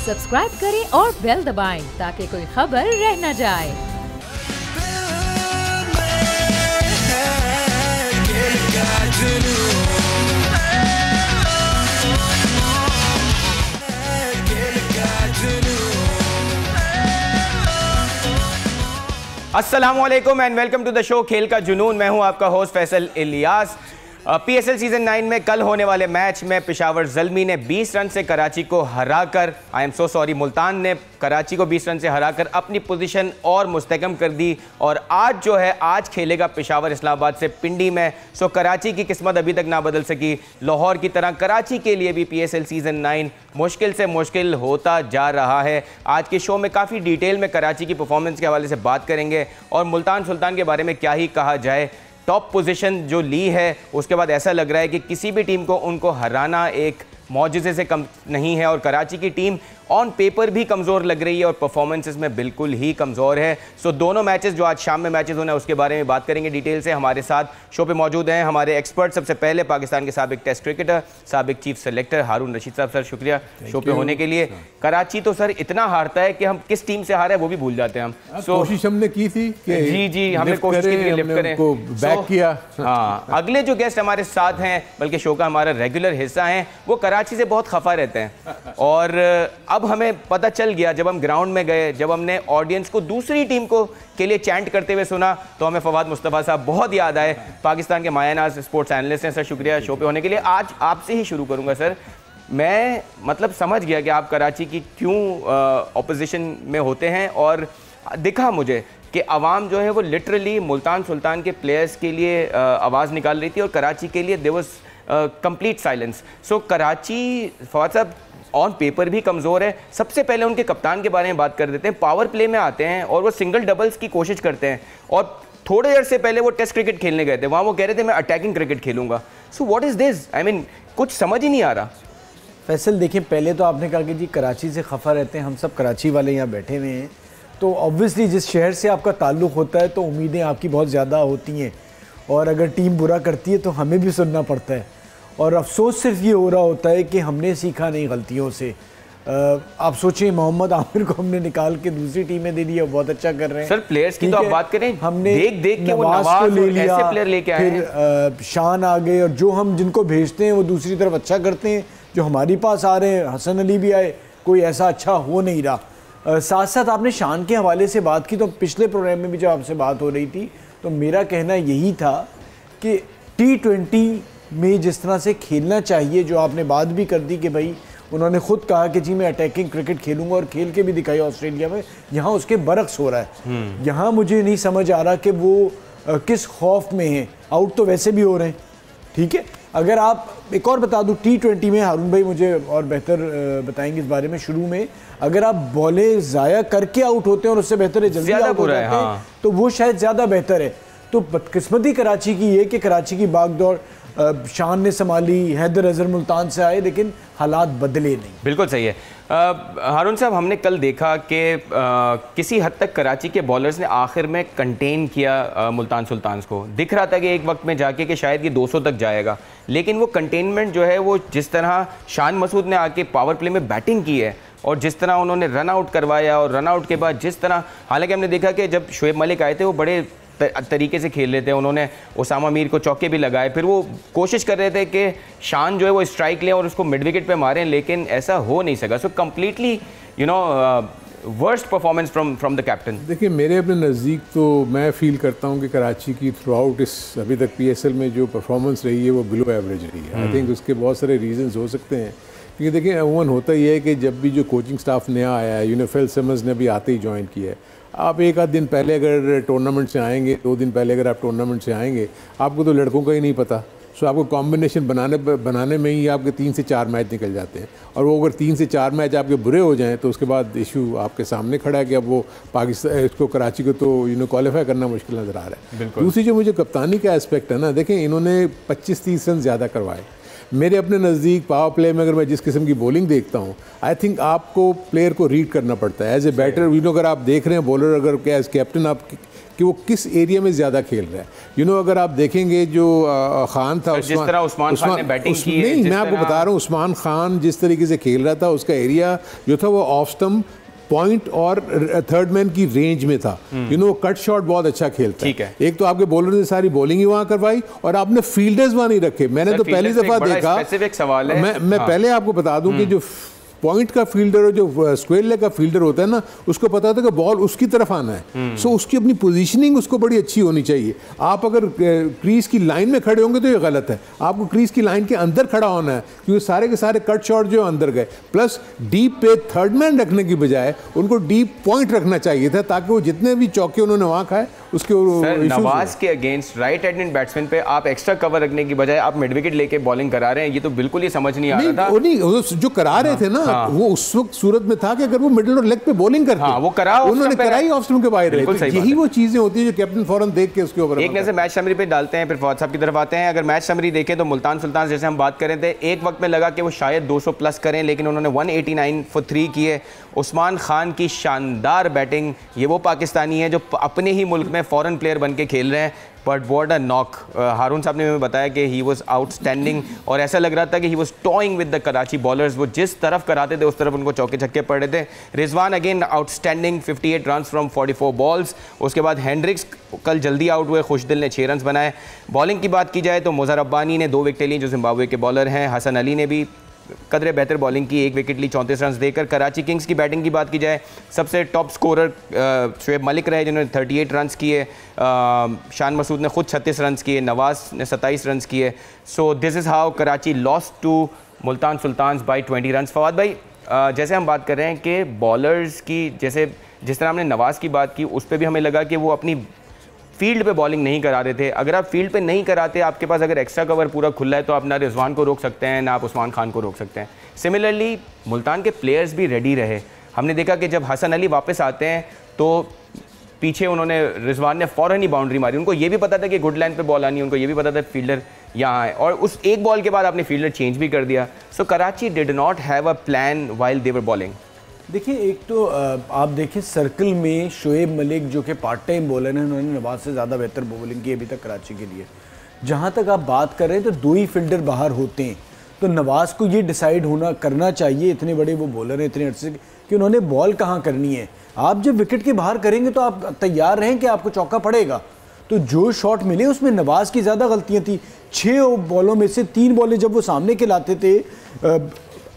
Subscribe करें और bell दबाएं ताकि कोई खबर रह न जाए। अस्सलामुअलैकुम and welcome to the show खेल का जुनून। मैं हूं आपका host Faisal Ilyas. PSL season 9 में कल होने वाले मैच में पेशावर ज़ल्मी ने 20 रन से कराची को हराकर मुल्तान ने कराची को 20 रन से हराकर अपनी पोजीशन और मुस्तहकम कर दी। और आज खेलेगा पेशावर इस्लामाबाद से पिंडी में। सो कराची की किस्मत अभी तक ना बदल सकी। लाहौर की तरह कराची के लिए भी पीएसएल सीजन 9 मुश्किल से मुश्किल होता जा रहा है। आज के शो में काफ़ी डिटेल में कराची की परफॉर्मेंस के हवाले से बात करेंगे और मुल्तान सुल्तान के बारे में क्या ही कहा जाए। टॉप पोजीशन जो ली है उसके बाद ऐसा लग रहा है कि किसी भी टीम को उनको हराना एक मौजज़े से कम नहीं है। और कराची की टीम ऑन पेपर भी कमज़ोर लग रही है और परफॉर्मेंसेस में बिल्कुल ही कमज़ोर है। सो दोनों मैचेस जो आज शाम में मैचेस होने हैं उसके बारे में बात करेंगे डिटेल से। हमारे साथ शो पे मौजूद हैं हमारे एक्सपर्ट। सबसे पहले पाकिस्तान के साबिक टेस्ट क्रिकेटर, साबिक चीफ सेलेक्टर हारून रशीद साहब। सर शुक्रिया शो पे होने के लिए। कराची तो सर इतना हारता है कि हम किस टीम से हारे वो भी भूल जाते हैं हम। कोशिश हमने की थी कि जी हमने कोशिश की थी लिफ्ट करें, बैक किया। हाँ, अगले जो गेस्ट हमारे साथ हैं बल्कि शो का हमारा रेगुलर हिस्सा हैं वो कराची से बहुत खफा रहते हैं। और अब हमें पता चल गया जब हम ग्राउंड में गए, जब हमने ऑडियंस को दूसरी टीम को के लिए चैंट करते हुए सुना तो हमें फवाद मुस्तफ़ा साहब बहुत याद आए। पाकिस्तान के मायानाज़ स्पोर्ट्स एनालिस्ट हैं। सर शुक्रिया शो पे होने के लिए। आज आपसे ही शुरू करूंगा सर। मैं समझ गया कि आप कराची की क्यों ऑपोजिशन में होते हैं और दिखा मुझे कि अवाम जो है वो लिटरली मुल्तान सुल्तान के प्लेयर्स के लिए आवाज़ निकाल रही थी और कराची के लिए देयर वाज कंप्लीट साइलेंस। सो कराची फवाद साहब ऑन पेपर भी कमज़ोर है। सबसे पहले उनके कप्तान के बारे में बात कर देते हैं। पावर प्ले में आते हैं और वो सिंगल डबल्स की कोशिश करते हैं और थोड़े देर से पहले वो टेस्ट क्रिकेट खेलने गए थे, वहाँ वो कह रहे थे मैं अटैकिंग क्रिकेट खेलूंगा। So what is this? I mean कुछ समझ ही नहीं आ रहा। फैसल देखिए, पहले तो आपने कहा कि जी कराची से खफा रहते हैं, हम सब कराची वाले यहाँ बैठे हुए हैं, तो ऑब्वियसली जिस शहर से आपका ताल्लुक़ होता है तो उम्मीदें आपकी बहुत ज़्यादा होती हैं और अगर टीम बुरा करती है तो हमें भी सुनना पड़ता है। और अफसोस सिर्फ ये हो रहा होता है कि हमने सीखा नहीं गलतियों से। आप सोचिए मोहम्मद आमिर को हमने निकाल के दूसरी टीमें दे दी और बहुत अच्छा कर रहे हैं। सर प्लेयर्स की तो आप बात करें, हमने देख के नवाज को ले लिया, ऐसे प्लेयर लेके आए हैं, फिर शान आ गए और जो हम जिनको भेजते हैं वो दूसरी तरफ अच्छा करते हैं। जो हमारे पास आ रहे हैं, हसन अली भी आए, कोई ऐसा अच्छा हो नहीं रहा। साथ साथ आपने शान के हवाले से बात की तो पिछले प्रोग्राम में भी जब आपसे बात हो रही थी तो मेरा कहना यही था कि T20 में जिस तरह से खेलना चाहिए, जो आपने बात भी कर दी कि भाई उन्होंने खुद कहा कि जी मैं अटैकिंग क्रिकेट खेलूंगा और खेल के भी दिखाई ऑस्ट्रेलिया में, यहाँ उसके बरक्स हो रहा है। यहाँ मुझे नहीं समझ आ रहा कि वो किस खौफ में हैं। आउट तो वैसे भी हो रहे हैं, ठीक है। अगर आप एक और बता दूं, T20 में हारून भाई मुझे और बेहतर बताएंगे इस बारे में, शुरू में अगर आप बॉलें ज़ाया करके आउट होते हैं और उससे बेहतर है जल्दी आउट हो जाते हैं तो वो शायद ज़्यादा बेहतर है। तो बदकिस्मती कराची की ये कि कराची की बागडोर शान ने संभाली, हैदर अजहर मुल्तान से आए लेकिन हालात बदले नहीं। बिल्कुल सही है हारून साहब। हमने कल देखा कि किसी हद तक कराची के बॉलर्स ने आखिर में कंटेन किया मुल्तान सुल्तान को। दिख रहा था कि एक वक्त में जाके कि शायद ये 200 तक जाएगा, लेकिन वो कंटेनमेंट जो है वो जिस तरह शान मसूद ने आके पावर प्ले में बैटिंग की है और जिस तरह उन्होंने रन आउट करवाया और रन आउट के बाद जिस तरह, हालांकि हमने देखा कि जब शुएब मलिक आए थे वो बड़े तरीके से खेल लेते हैं, उन्होंने उसामा मीर को चौके भी लगाए, फिर वो कोशिश कर रहे थे कि शान जो है वो स्ट्राइक लें और उसको मिड विकेट पे मारें, लेकिन ऐसा हो नहीं सका। So completely worst performance from the captain. देखिए मेरे अपने नज़दीक तो मैं फील करता हूँ कि कराची की थ्रू आउट इस अभी तक PSL में जो परफॉर्मेंस रही है वो बिलो एवरेज रही है। आई थिंक उसके बहुत सारे रीजंस हो सकते हैं, क्योंकि देखिए अमूमन होता ही है कि जब भी जो कोचिंग स्टाफ नया आया है, फिल सिमंस ने भी आते ही ज्वाइन किया है। आप एक आध दिन पहले अगर टूर्नामेंट से आएंगे, 2 दिन पहले अगर आप टूर्नामेंट से आएंगे, आपको तो लड़कों का ही नहीं पता। सो आपको कॉम्बिनेशन बनाने में ही आपके 3 से 4 मैच निकल जाते हैं और वो अगर 3 से 4 मैच आपके बुरे हो जाएं तो उसके बाद इशू आपके सामने खड़ा है कि अब वो पाकिस्तान इसको कराची को तो क्वालिफाई करना मुश्किल नज़र आ रहा है। दूसरी जो मुझे कप्तानी का एस्पेक्ट है ना, देखें इन्होंने 25-30 रन ज़्यादा करवाए, मेरे अपने नज़दीक पावर प्ले में अगर मैं जिस किस्म की बॉलिंग देखता हूँ, आई थिंक आपको प्लेयर को रीड करना पड़ता है as a batter. You know, अगर आप देख रहे हैं बॉलर अगर क्या एज कैप्टन आप कि वो किस एरिया में ज़्यादा खेल रहा है। यू नो, अगर आप देखेंगे जो खान था, जिस तरह उस्मान खान ने बैटिंग की है, नहीं, मैं आपको बता रहा हूँ, उस्मान खान जिस तरीके से खेल रहा था, उसका एरिया जो था वो ऑफ स्टम्प, पॉइंट और थर्ड मैन की रेंज में था। यू नो, कट शॉट बहुत अच्छा खेलता है। एक तो आपके बॉलर ने सारी बॉलिंग ही वहां करवाई और आपने फील्डर्स वहां नहीं रखे। मैंने तो पहली दफा देखा, सवाल है। मैं पहले आपको बता दूं कि जो पॉइंट का फील्डर और जो स्क्वायर लेग का फील्डर होता है ना, उसको पता था कि बॉल उसकी तरफ आना है। सो उसकी अपनी पोजीशनिंग उसको बड़ी अच्छी होनी चाहिए। आप अगर क्रीज की लाइन में खड़े होंगे तो ये गलत है, आपको क्रीज की लाइन के अंदर खड़ा होना है, क्योंकि सारे के सारे कट शॉट जो अंदर गए। प्लस डीप पे थर्ड मैन रखने की बजाय उनको डीप पॉइंट रखना चाहिए था, ताकि वो जितने भी चौके उन्होंने वहां खाए उसके नवाज के अगेंस्ट राइट हैंडेड बैट्समैन पे आप एक्स्ट्रा कवर रखने की बजाय आप मिड विकेट लेके बॉलिंग करा रहे हैं, ये तो बिल्कुल ही समझ नहीं आ रहा था। नहीं, जो करा रहे थे ना, वो उस वक्त सूरत में था कि अगर वो मिडिल और लेग पे बॉलिंग करते, वो करा, उन्होंने कराई ऑफ स्टंप के बाहर। यही वो चीजें होती है जो कैप्टन फौरन देख के उसके ऊपर। एक नजर मैच समरी पे डालते हैं, फिर फौज साहब की तरफ आते हैं। अगर मैच समरी देखें तो मुल्तान सुल्तान जैसे हम बात कर रहे थे, एक वक्त में लगा कि वो शायद 200 प्लस करें, लेकिन उन्होंने 189 फॉर 3 किए। उस्मान खान की शानदार बैटिंग, ये वो पाकिस्तानी है जो अपने ही मुल्क में फॉरेन प्लेयर बन के खेल रहे हैं। बट व्हाट अ नॉक, हारून साहब ने हमें बताया कि ही वाज आउटस्टैंडिंग और ऐसा लग रहा था कि he was toing with the Karachi bowlers. वो जिस तरफ कराते थे उस तरफ उनको चौके छक्के पड़ रहे थे। Rizwan again outstanding, 58 run from 44 balls. उसके बाद हेंड्रिक्स कल जल्दी आउट हुए, खुशदिल ने 6 रन बनाए। बॉलिंग की बात की जाए तो मोज़र रब्बानी ने 2 विकेटें ली, जो जिम्बाब्वे के बॉलर हैं। हसन अली ने भी कदरे बेहतर बॉलिंग की, 1 विकेट ली 34 रन देकर। कराची किंग्स की बैटिंग की बात की जाए, सबसे टॉप स्कोरर शुएब मलिक रहे जिन्होंने 38 रन किए। शान मसूद ने खुद 36 रन किए, नवाज ने 27 रन किए। So this is how Karachi lost to Multan Sultans by 20 run. Fawad भाई, जैसे हम बात कर रहे हैं कि बॉलर्स की, जैसे जिस तरह हमने नवाज़ की बात की, उस पर भी हमें लगा कि वो अपनी फील्ड पे बॉलिंग नहीं करा रहे थे। अगर आप फील्ड पे नहीं कराते, आपके पास अगर एक्स्ट्रा कवर पूरा खुला है, तो आप ना रिजवान को रोक सकते हैं, ना आप उस्मान खान को रोक सकते हैं। सिमिलरली मुल्तान के प्लेयर्स भी रेडी रहे। हमने देखा कि जब हसन अली वापस आते हैं तो पीछे उन्होंने, रिजवान ने फ़ौरन ही बाउंड्री मारी। उनको ये भी पता था कि गुड लाइन पे बॉल आनी है, उनको ये भी पता था फील्डर यहाँ है, और उस एक बॉल के बाद आपने फील्डर चेंज भी कर दिया। So Karachi did not have a plan while they were bowling. देखिए, एक तो आप देखिए सर्कल में शुएब मलिक जो कि पार्ट टाइम बॉलर हैं, उन्होंने नवाज से ज़्यादा बेहतर बॉलिंग की अभी तक कराची के लिए। जहाँ तक आप बात कर रहे हैं तो 2 ही फील्डर बाहर होते हैं, तो नवाज को ये डिसाइड करना चाहिए, इतने बड़े वो बॉलर हैं इतने अर्से कि उन्होंने बॉल कहाँ करनी है। आप जब विकेट के बाहर करेंगे तो आप तैयार रहें कि आपको चौका पड़ेगा। तो जो शॉट मिले उसमें नवाज की ज़्यादा गलतियाँ थी। 6 बॉलों में से 3 बॉलें जब वो सामने के लाते थे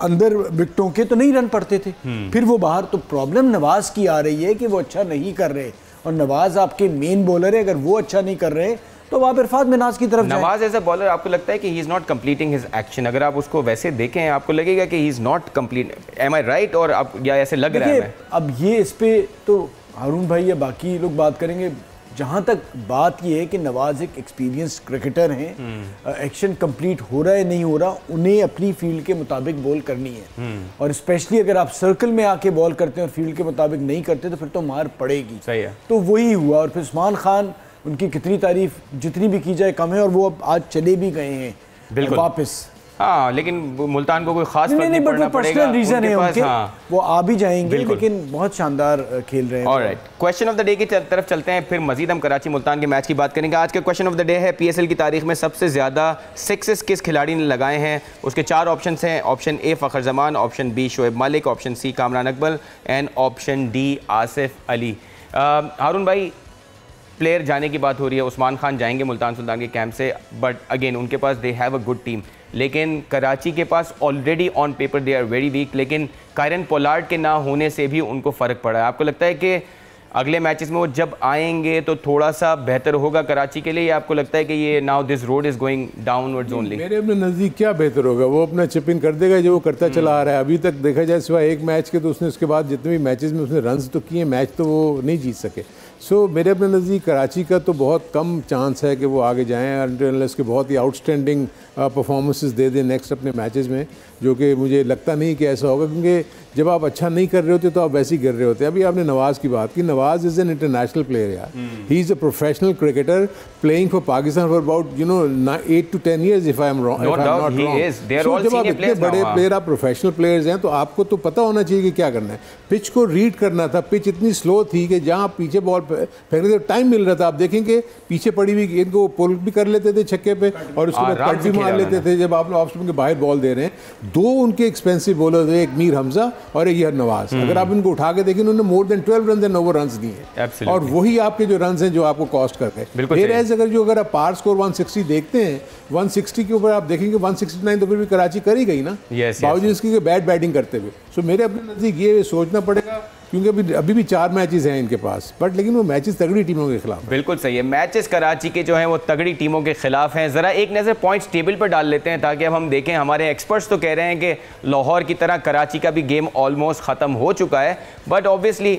अंदर विकेटों के, तो नहीं रन पड़ते थे, फिर वो बाहर। तो प्रॉब्लम नवाज की आ रही है कि वो अच्छा नहीं कर रहे, और नवाज आपके मेन बॉलर है, अगर वो अच्छा नहीं कर रहे तो आप इरफान मिनाज की तरफ नवाज एज अ बॉलर आपको लगता है कि he is not completing his action? अगर आप उसको वैसे देखें आपको लगेगा कि he is not complete, am I right? और आप या ऐसे लग रहा है? अब ये इस पे तो हारून भाई या बाकी लोग बात करेंगे। जहाँ तक बात ये है कि नवाज एक एक्सपीरियंस क्रिकेटर हैं, एक्शन कंप्लीट हो रहा है नहीं हो रहा, उन्हें अपनी फील्ड के मुताबिक बॉल करनी है। और स्पेशली अगर आप सर्कल में आके बॉल करते हैं और फील्ड के मुताबिक नहीं करते तो फिर तो मार पड़ेगी। सही है। तो वही हुआ। और फिर उस्मान खान, उनकी कितनी तारीफ जितनी भी की जाए कम है, और वो अब आज चले भी गए हैं वापस। हाँ, लेकिन मुल्तान को कोई खास फर्क नहीं पड़ना पड़ेगा, रीजन है उनके। वो आ भी जाएंगे, लेकिन बहुत शानदार खेल रहे हैं। Alright, question of the day की तरफ चलते हैं, फिर मजीद हम कराची मुल्तान के मैच की बात करेंगे। आज का क्वेश्चन ऑफ द डे है, पीएसएल की तारीख में सबसे ज़्यादा 6 किस खिलाड़ी ने लगाए हैं? उसके 4 ऑप्शन हैं। Option A Fakhar Zaman, option B Shoaib Malik, option C Kamran Akbar and option D Asif Ali. Haroon भाई, प्लेयर जाने की बात हो रही है, उस्मान खान जाएंगे मुल्तान सुल्तान के कैंप से, बट अगेन उनके पास they have a good team, लेकिन कराची के पास already on paper they are very weak. लेकिन कायरन पोलार्ड के ना होने से भी उनको फ़र्क पड़ा है। आपको लगता है कि अगले मैचेस में वो जब आएंगे तो थोड़ा सा बेहतर होगा कराची के लिए, या आपको लगता है कि ये now this road is going downwards only? मेरे अपने नज़दीक क्या बेहतर होगा, वो अपना चिप इन कर देगा जो वो करता चला आ रहा है। अभी तक देखा जाए सिवाय एक मैच के, तो उसने उसके बाद जितने भी मैचेस में उसने रन्स तो किए, मैच तो वो नहीं जीत सके। सो मेरे अपने नज़दीक कराची का तो बहुत कम चांस है कि वो आगे जाएँ, अनलेस के बहुत ही आउटस्टैंडिंग परफॉर्मेंसेस दे दें नेक्स्ट अपने मैचेस में, जो कि मुझे लगता नहीं कि ऐसा होगा, क्योंकि जब आप अच्छा नहीं कर रहे होते तो आप वैसे ही कर रहे होते हैं। अभी आपने नवाज़ की बात की, नवाज़ इज़ एन इंटरनेशनल प्लेयर यार, he is a professional cricketer playing for Pakistan for about 8 to 10 years if I am wrong. जब आप इतने बड़े प्लेयर, आप प्रोफेशनल प्लेयर्स हैं, तो आपको तो पता होना चाहिए कि क्या करना है। पिच को रीड करना था, पिच इतनी स्लो थी कि जहाँ पीछे बॉल फेंकने थे टाइम मिल रहा था, आप देखेंगे पीछे पड़ी हुई गेंद को पुल भी कर लेते थे छक्के पे और उसके बाद कट भी मार लेते थे जब आप ऑफ स्पिन के बाहर बॉल दे रहे हैं। दो उनके एक्सपेंसिव बॉलर थे, एक मीर हमजा और एक यह नवाज। अगर आप इनको उठा के देखें, उन्होंने more than 12 run and over run दिए और वही आपके जो रन हैं जो आपको कॉस्ट कर गए। अगर आप पार स्कोर 160 देखते हैं, 160 के ऊपर आप देखेंगे 169 तो फिर भी कराची कर ही गई ना, बावजूद इसकी बैड बैटिंग करते हुए। सो मेरे अपने नज़दीक ये सोचना पड़ेगा, क्योंकि अभी भी 4 मैचेस हैं इनके पास, बट लेकिन वो मैचेस तगड़ी टीमों के खिलाफ। बिल्कुल सही है, मैचेस कराची के जो हैं वो तगड़ी टीमों के खिलाफ हैं। ज़रा एक नज़र पॉइंट्स टेबल पर डाल लेते हैं ताकि अब हम देखें। हमारे एक्सपर्ट्स तो कह रहे हैं कि लाहौर की तरह कराची का भी गेम ऑलमोस्ट ख़त्म हो चुका है, but obviously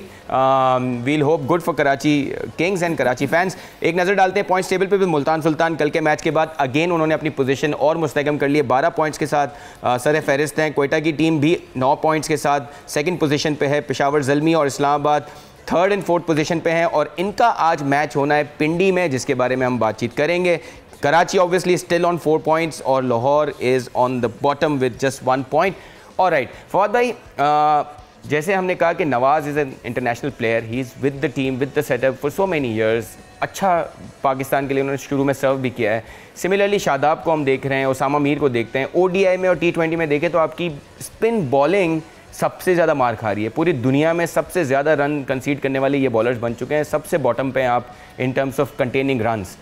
we'll hope good for Karachi Kings and Karachi fans. एक नज़र डालते हैं पॉइंट्स टेबल पर भी। मुल्तान सुल्तान कल के मैच के बाद अगेन उन्होंने अपनी पोजीशन और मुस्तहकम कर लिए, 12 पॉइंट्स के साथ सर फहरिस्त हैं। क्वेटा की टीम भी 9 पॉइंट्स के साथ सेकंड पोजीशन पे है। पेशावर ज़ल्मी और Islamabad 3rd and 4th position पे हैं और इनका आज मैच होना है पिंडी में, जिसके बारे में हम बातचीत करेंगे। Karachi obviously still on 4 points और Lahore is on the bottom with just 1 point. Alright Fawad भाई, जैसे हमने कहा कि Nawaz is an international player, he is with the team with the setup for so many years. अच्छा पाकिस्तान के लिए उन्होंने शुरू में सर्व भी किया है। सिमिलरली शादाब को हम देख रहे हैं, उसामा मीर को देखते हैं। ODI में और T20 में देखें तो आपकी स्पिन बॉलिंग सबसे ज़्यादा मार खा रही है। पूरी दुनिया में सबसे ज़्यादा रन कंसीड करने वाले ये बॉलर्स बन चुके हैं, सबसे बॉटम पे हैं आप in terms of containing runs.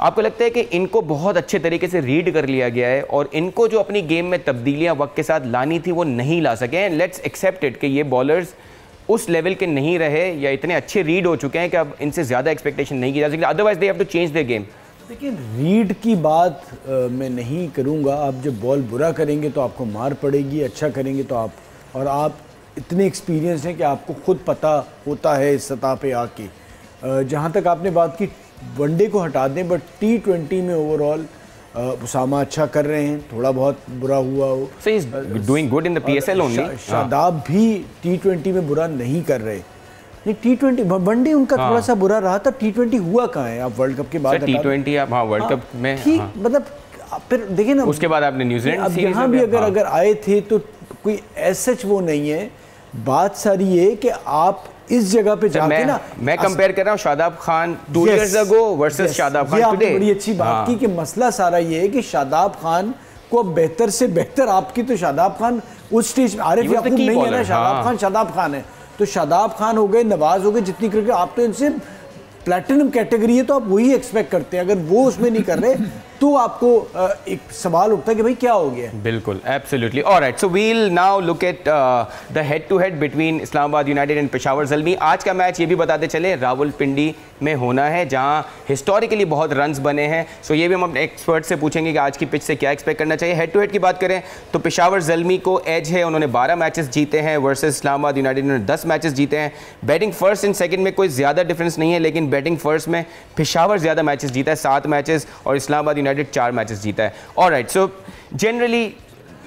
आपको लगता है कि इनको बहुत अच्छे तरीके से रीड कर लिया गया है और इनको जो अपनी गेम में तब्दीलियाँ वक्त के साथ लानी थी वो नहीं ला सके हैं? लेट्स एक्सेप्ट इट कि ये बॉलर्स उस लेवल के नहीं रहे या इतने अच्छे रीड हो चुके हैं कि अब इनसे ज़्यादा एक्सपेक्टेशन नहीं की जा सकती, otherwise they have to change their game. देखिए, रीड की बात मैं नहीं करूँगा। आप जब बॉल बुरा करेंगे तो आपको मार पड़ेगी, अच्छा करेंगे तो आप इतने एक्सपीरियंस हैं कि आपको खुद पता होता है इस सतह पे आके। जहाँ तक आपने बात की वनडे को हटा दें, बट T20 में ओवरऑल उसामा अच्छा कर रहे हैं, थोड़ा बहुत बुरा हुआ हो। So he's doing good in the PSL only. Shadab भी T20 में बुरा नहीं कर रहे। नहीं, T20 वनडे उनका थोड़ा सा बुरा रहा था, T20 हुआ कहाँ है? आप वर्ल्ड कप के बाद T20 आप वर्ल्ड कप में ठीक, मतलब फिर देखिए ना, उसके बाद आपने न्यूजीलैंड अब यहाँ भी अगर आए थे तो कोई सच वो नहीं है। बात सारी ये कि आप इस जगह पे जाके ना, मैं कंपेयर कर रहा हूँ Shadab Khan 2 years ago versus Shadab Khan today. बड़ी अच्छी बात की कि मसला सारा ये है कि शादाब खान को अब बेहतर से बेहतर, आपकी तो शादाब खान उस स्टेज में, आरिफ याकूब नहीं है ना, शादाब खान है, तो शादाब खान हो गए, नवाज हो गए, जितनी क्रिकेट आप तो इनसे प्लैटिनम कैटेगरी है तो आप वही एक्सपेक्ट करते हैं। अगर वो उसमें नहीं कर रहे तो आपको एक सवाल उठता है कि भाई क्या हो गया। बिल्कुल, absolutely. Alright, so we'll now look at the head to head between Islamabad United and Peshawar Zalmi. आज का मैच ये भी बताते चले रावलपिंडी में होना है, जहां हिस्टोरिकली बहुत रन्स बने हैं। सो ये भी हम अपने एक्सपर्ट से पूछेंगे कि आज की पिच से क्या एक्सपेक्ट करना चाहिए। हेड टू हेड की बात करें तो पेशावर ज़ल्मी को एज है, उन्होंने 12 मैचेस जीते हैं वर्सेस इस्लामाबाद यूनाइटेड ने 10 मैचेस जीते हैं। बैटिंग फर्स्ट एंड सेकंड में कोई ज़्यादा डिफरेंस नहीं है, लेकिन बैटिंग फर्स्ट में पेशावर ज़्यादा मैचेस जीता है, 7 मैचेस, और इस्लामाबाद यूनाइटेड 4 मैचेस जीता है। ऑलराइट, सो जनरली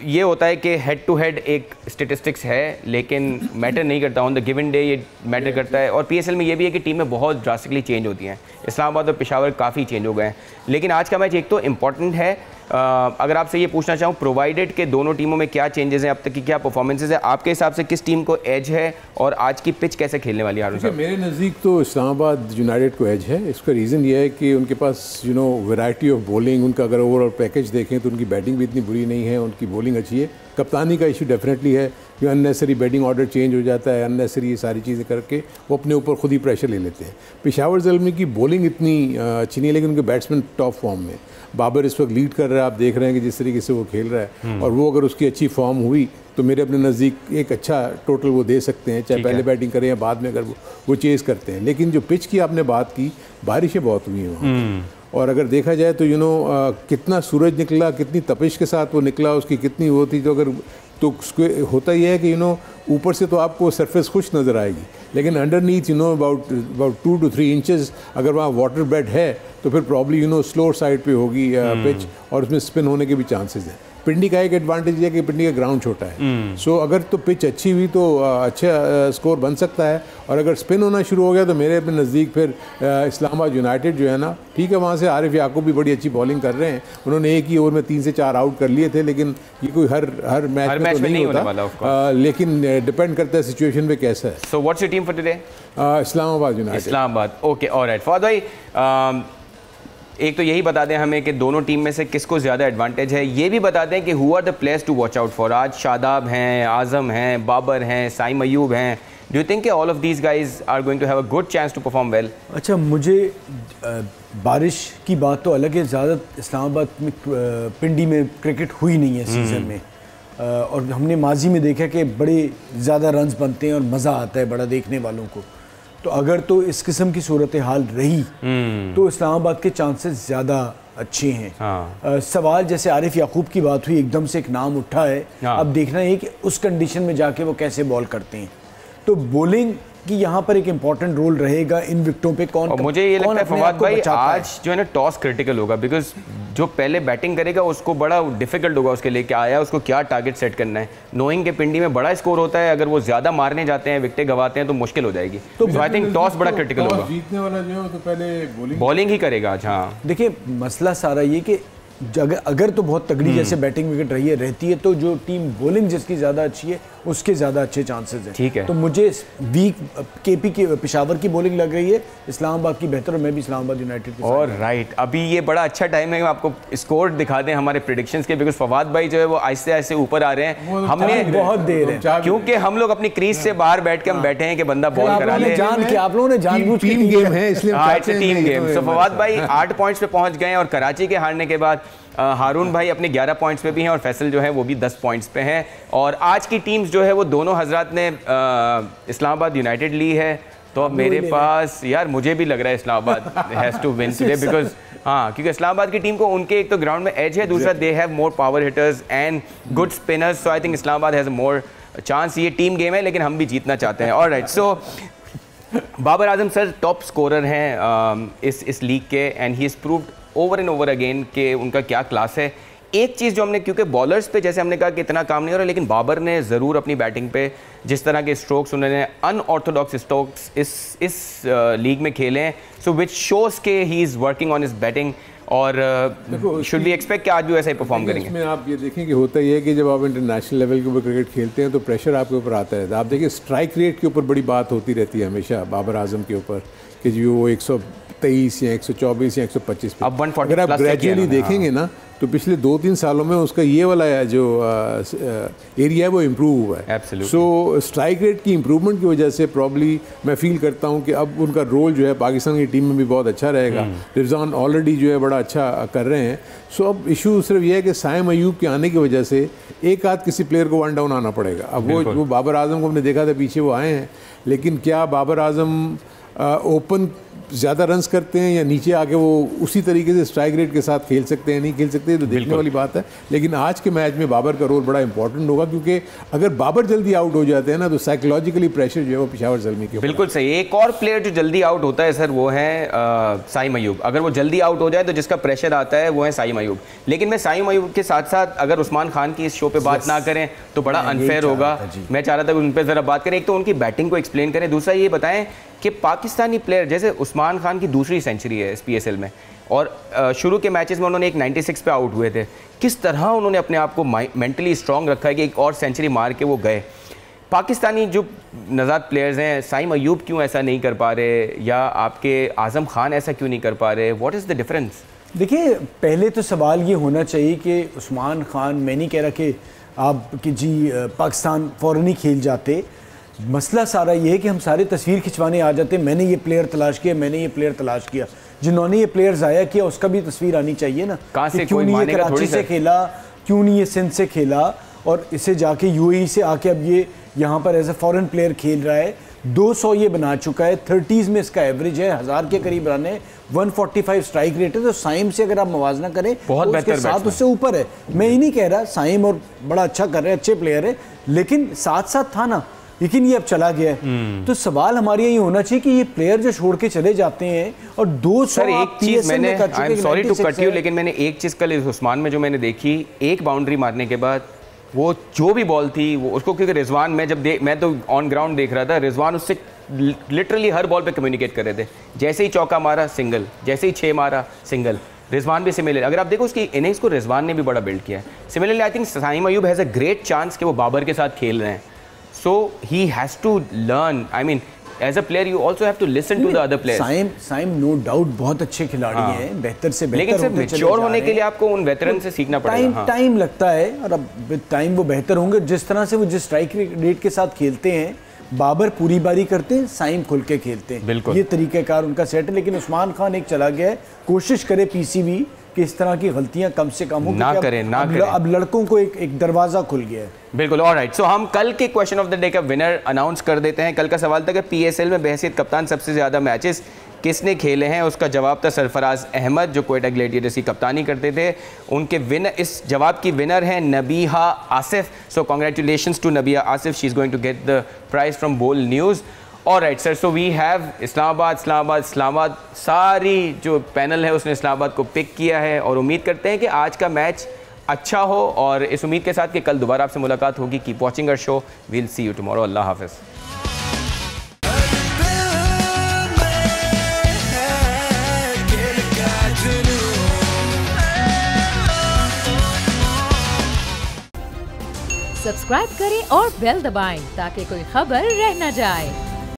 ये होता है कि हेड टू हेड एक स्टेटिस्टिक्स है, लेकिन मैटर नहीं करता, ऑन द गिवन डे ये मैटर करता है। और PSL में ये भी है कि टीमें बहुत ड्रास्टिकली चेंज होती हैं। इस्लामाबाद और पेशावर काफ़ी चेंज हो गए हैं, लेकिन आज का मैच एक तो इम्पॉर्टेंट है। अगर आपसे ये पूछना चाहूँ, प्रोवाइडेड के दोनों टीमों में क्या चेंजेस हैं, अब तक की क्या परफॉर्मेंसेज है, आपके हिसाब से किस टीम को एज है और आज की पिच कैसे खेलने वाली है? मेरे नज़दीक तो इस्लामाबाद यूनाइटेड को एज है। इसका रीज़न ये है कि उनके पास वैरायटी ऑफ बॉलिंग, उनका अगर ओवरऑल पैकेज देखें तो उनकी बैटिंग भी इतनी बुरी नहीं है, उनकी बॉलिंग अच्छी है। कप्तानी का इशू डेफिनेटली है कि अननेसरी बैटिंग ऑर्डर चेंज हो जाता है, अननेसरी ये सारी चीज़ें करके वो अपने ऊपर खुद ही प्रेशर ले लेते हैं। पेशावर ज़ल्मी की बॉलिंग इतनी अच्छी नहीं है, लेकिन उनके बैट्समैन टॉप फॉर्म में। बाबर इस वक्त लीड कर रहा है, आप देख रहे हैं कि जिस तरीके से वो खेल रहा है, और वो अगर उसकी अच्छी फॉर्म हुई तो मेरे अपने नज़दीक एक अच्छा टोटल वो दे सकते हैं, चाहे पहले बैटिंग करें या बाद में अगर वो चेज़ करते हैं। लेकिन जो पिच की आपने बात की, बारिशें बहुत हुई हैं वहाँ, और अगर देखा जाए तो कितना सूरज निकला, कितनी तपिश के साथ वो निकला, उसकी कितनी वो थी, तो अगर तो होता ही है कि ऊपर से तो आपको सरफेस खुश नज़र आएगी, लेकिन अंडरनीथ अबाउट 2 to 3 इंचेस अगर वहाँ वाटर बेड है तो फिर प्रॉब्ली स्लोअर साइड पे होगी पिच, और उसमें स्पिन होने के भी चांसेस हैं। पिंडी का एक एडवांटेज है कि पिंडी का ग्राउंड छोटा है, सो अगर तो पिच अच्छी हुई तो अच्छा स्कोर बन सकता है, और अगर स्पिन होना शुरू हो गया तो मेरे अपने नज़दीक फिर इस्लामाबाद यूनाइटेड जो है ना, ठीक है वहाँ से आरिफ याकूब भी बड़ी अच्छी बॉलिंग कर रहे हैं, उन्होंने एक ही ओवर में 3 से 4 आउट कर लिए थे, लेकिन ये कोई हर मैच में तो नहीं होता, लेकिन डिपेंड करता है सिचुएशन पे कैसा है। So what's your team for today? Islamabad United. Islamabad, okay, alright. Fawad भाई, एक तो यही बता दें हमें कि दोनों टीम में से किसको ज़्यादा एडवांटेज है, ये भी बता दें कि who are the players to watch out for. आज शादाब हैं, आज़म हैं, बाबर हैं, साइम अयूब हैं। Do you think all of these guys are going to have a good chance to perform well? अच्छा, मुझे बारिश की बात तो अलग है, ज़्यादा इस्लामाबाद में पिंडी में क्रिकेट हुई नहीं है सीज़न में, और हमने माजी में देखा कि बड़े ज़्यादा रन्स बनते हैं और मज़ा आता है बड़ा देखने वालों को। तो अगर तो इस किस्म की सूरत हाल रही तो इस्लामाबाद के चांसेस ज़्यादा अच्छे हैं। सवाल जैसे आरिफ याकूब की बात हुई, एकदम से एक नाम उठा है, अब देखना है कि उस कंडीशन में जाके वो कैसे बॉल करते हैं। तो बॉलिंग कि यहाँ पर एक इम्पॉर्टेंट रोल रहेगा इन विकेटों पे। कौन, और मुझे ये लगता है फवाद भाई आज जो है ना टॉस क्रिटिकल होगा, बिकॉज जो पहले बैटिंग करेगा उसको बड़ा डिफिकल्ट होगा उसके लिए, क्या आया उसको क्या टारगेट सेट करना है, नोइंग के पिंडी में बड़ा स्कोर होता है, अगर वो ज्यादा मारने जाते हैं, विकेटें गवाते हैं तो मुश्किल हो जाएगी। तो आई थिंक टॉस बड़ा क्रिटिकल होगा, जीतने वाला जो है तो पहले बॉलिंग ही करेगा आज। हाँ देखिए, मसला सारा ये कि अगर तो बहुत तगड़ी जैसे बैटिंग विकेट रहती है तो जो टीम बॉलिंग जिसकी ज़्यादा अच्छी है उसके ज़्यादा अच्छे चांसेस हैं। ठीक है, तो मुझे वीक केपी की पेशावर की बॉलिंग लग रही है, इस्लामाबाद की बेहतर, और मैं भी इस्लामाबाद यूनाइटेड की। और राइट, अभी ये बड़ा अच्छा टाइम है आपको स्कोर दिखा दें हमारे प्रेडिक्शंस के, बिकॉज फवाद भाई जो है वो आहिस्ते आहिस्ते ऊपर आ रहे हैं। हमने बहुत देर है क्योंकि हम लोग अपनी क्रीज से बाहर बैठ के हम बैठे हैं कि बंदा बॉल करा ले, जान के आप लोगों ने जानबूझ के टीम गेम है इसलिए टीम गेम। सो फवाद भाई 8 पॉइंट्स पे पहुंच गए, और कराची के हारने के बाद हारून भाई अपने 11 पॉइंट्स पे भी हैं, और फैसल जो है वो भी 10 पॉइंट्स पे हैं। और आज की टीम्स जो है वो दोनों हजरात ने इस्लामाबाद यूनाइटेड ली है, तो अब मेरे पास यार मुझे भी लग रहा है Islamabad has to win today, because हाँ, क्योंकि इस्लामाबाद की टीम को उनके एक तो ग्राउंड में एज है, दूसरा they have more power hitters and good spinners, so I think Islamabad has more chance. ये टीम गेम है लेकिन हम भी जीतना चाहते हैं। ऑलराइट, सो Babar Azam sir top scorer हैं इस लीग के, and he is proved over and over again कि उनका क्या क्लास है। एक चीज़ जो हमने, क्योंकि बॉलर्स पे जैसे हमने कहा कि इतना काम नहीं हो रहा, लेकिन बाबर ने ज़रूर अपनी बैटिंग पे जिस तरह के स्ट्रोक्स उन्होंने अनऑर्थोडॉक्स स्ट्रोक्स इस लीग में खेले हैं, सो विच शोज़ के he is working on his batting, और शुड वी एक्सपेक्ट कि आज भी वैसा ही परफॉर्म करेंगे? इसमें आप ये देखें कि होता ये है कि जब आप इंटरनेशनल लेवल के ऊपर क्रिकेट खेलते हैं तो प्रेशर आपके ऊपर आता है। आप देखिए स्ट्राइक रेट के ऊपर बड़ी बात होती रहती है हमेशा बाबर आजम के ऊपर, कि जो वो 123 या 124 या 125 पे, अब 140 अगर आप ग्रेजुअली देखेंगे ना तो पिछले 2-3 सालों में उसका ये वाला जो एरिया है वो इम्प्रूव हुआ है। सो स्ट्राइक रेट की इम्प्रूवमेंट की वजह से प्रॉब्ली मैं फील करता हूँ कि अब उनका रोल जो है पाकिस्तान की टीम में भी बहुत अच्छा रहेगा। रिजवान ऑलरेडी जो है बड़ा अच्छा कर रहे हैं। सो अब इशू सिर्फ ये है कि साइम अयूब के आने की वजह से एक आध किसी प्लेयर को वन डाउन आना पड़ेगा। अब वो बाबर आजम को हमने देखा था पीछे वो आए हैं, लेकिन क्या बाबर आजम ओपन ज़्यादा रन्स करते हैं या नीचे आके वो उसी तरीके से स्ट्राइक रेट के साथ खेल सकते हैं, नहीं खेल सकते, तो देखने वाली बात है। लेकिन आज के मैच में बाबर का रोल बड़ा इंपॉर्टेंट होगा, क्योंकि अगर बाबर जल्दी आउट हो जाते हैं ना तो साइकोलॉजिकली प्रेशर जो है वो पेशावर ज़ल्मी के। बिल्कुल सही। एक और प्लेयर जो जल्दी आउट होता है सर वो है साइम अयूब। अगर वो जल्दी आउट हो जाए तो जिसका प्रेशर आता है वो है साइम अयूब। लेकिन मैं साइम अयूब के साथ साथ अगर उस्मान खान की इस शो पर बात ना करें तो बड़ा अनफेयर होगा। मैं चाह रहा था उन पर ज़रा बात करें। एक तो उनकी बैटिंग को एक्सप्लेन करें, दूसरा ये बताएं कि पाकिस्तानी प्लेयर जैसे उस्मान खान की दूसरी सेंचुरी है इस PSL में, और शुरू के मैचेस में उन्होंने एक 96 पे आउट हुए थे, किस तरह उन्होंने अपने आप को मेंटली स्ट्रांग रखा है कि एक और सेंचुरी मार के वो गए। पाकिस्तानी जो नज़ात प्लेयर्स हैं, साइम अयूब क्यों ऐसा नहीं कर पा रहे, या आपके आज़म खान ऐसा क्यों नहीं कर पा रहे? What is the difference? देखिए, पहले तो सवाल ये होना चाहिए कि उस्मान खान, मैं नहीं कह रहा कि आप कि जी पाकिस्तान फ़ौरन ही खेल जाते। मसला सारा ये है कि हम सारे तस्वीर खिंचवाने आ जाते हैं, मैंने ये प्लेयर तलाश किया, मैंने ये प्लेयर तलाश किया। जिन्होंने ये प्लेयर ज़ाया किया उसका भी तस्वीर आनी चाहिए ना, कि क्यों नहीं ये कराची से खेला, क्यों नहीं ये सिंध से खेला, और इसे जाके UAE से आके अब ये यहाँ पर एज ए फॉरेन प्लेयर खेल रहा है। 200 ये बना चुका है, 30s में इसका एवरेज है, 1000 के करीब रन है, 145 स्ट्राइक रेट है। तो साइम से अगर आप मुवाजना करें बहुत तो बेहतर उसके साथ उससे ऊपर है। मैं ये नहीं कह रहा साइम और बड़ा अच्छा कर रहे हैं, अच्छे प्लेयर है, लेकिन साथ साथ था ना, लेकिन ये अब चला गया है। तो सवाल हमारे ये होना चाहिए कि ये प्लेयर जो छोड़ के चले जाते हैं और 200 सर एक चीज मैंने, I am sorry to cut you, लेकिन मैंने एक चीज कल उस्मान में जो मैंने देखी, एक बाउंड्री मारने के बाद वो जो भी बॉल थी वो उसको, क्योंकि रिजवान में जब मैं तो ऑन ग्राउंड देख रहा था, रिजवान उससे लिटरली हर बॉल पे कम्युनिकेट कर रहे थे। जैसे ही चौका मारा सिंगल, जैसे ही 6 मारा सिंगल। रिजवान भी सिमिलर, अगर आप देखो उसकी इनिंग्स को रिजवान ने भी बड़ा बिल्ड किया है। Similarly I think Saim Ayub has a great chance कि वो बाबर के साथ खेल रहे हैं। So he has to learn, I mean as a player you also have to listen to the other players. Saim no doubt बहुत अच्छे खिलाड़ी हैं, बेहतर से बेहतर, लेकिन सिर्फ मैच्योर होने के लिए आपको उन वेटरन से सीखना पड़ेगा। टाइम लगता है, और अब विद टाइम वो बेहतर होंगे। जिस तरह से वो जिस स्ट्राइक रेट के साथ खेलते हैं, बाबर पूरी बारी करते हैं, साइम खुल के खेलते हैं, बिल्कुल ये तरीक़ाकार उनका सेट है। लेकिन उस्मान खान एक चला गया है, कोशिश करे पीसीबी कि इस तरह की गलतियां कम से कम हो, ना करें। अब लड़कों को एक दरवाजा खुल गया है। बिल्कुल। ऑलराइट, सो हम कल के क्वेश्चन ऑफ द डे का विनर अनाउंस कर देते हैं। कल का सवाल था कि पीएसएल में बहसीत कप्तान सबसे ज़्यादा मैचेस किसने खेले हैं। उसका जवाब था सरफराज अहमद, जो क्वेटा ग्लेडिएटर्स की कप्तानी करते थे। उनके विनर, इस जवाब की विनर है Nabiha Asif. So congratulations to Nabiha Asif, she is going to get the prize from Bol News. Alright sir, so we have Islamabad, सारी जो पैनल है उसने इस्लामाबाद को पिक किया है, और उम्मीद करते हैं कि आज का मैच अच्छा हो, और इस उम्मीद के साथ कि कल दोबारा आपसे मुलाकात होगी। Keep watching our show, we'll see you tomorrow. अल्लाह हाफिज़। सब्सक्राइब करें और बेल दबाएं ताकि कोई खबर रह न जाए।